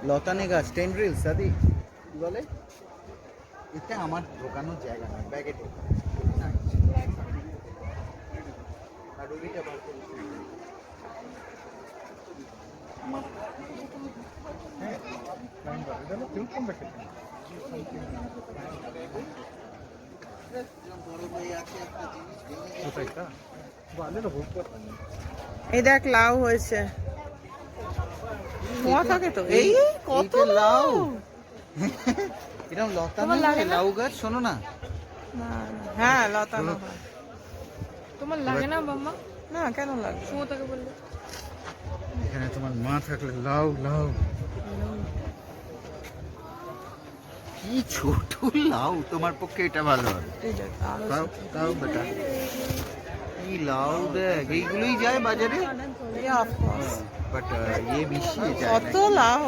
লতানে গাছ টেন্ড্রিল সাদি কি বলে এটা আমার ঢোকানোর জায়গা না ব্যাগে ঢোকা আর রবিটা বার করিস না। বড় ভাই আছে একটা জিনিস এই দেখ লাউ হয়েছে ধোঁয়া থাকে তো এই কত এইটা লাউ এরকম লতা তোমার লাগে না? লাউ গাছ শোনো না না, হ্যাঁ লতানো হয়। তোমার লাগে না মাম্মা? না কেন লাগে? শুয়ে থাকে বললে এখানে তোমার মা থাকলে লাউ লাউ কি ছোট লাউ তোমার পক্ষে এটা ভালো হবে এই দেখ আরো তাও তাও বেটা এই লাউ দেখ এইগুলোই যায় বাজারে অফ কোর্স বাট ইয়ে মিশিয়ে যায় কত লাউ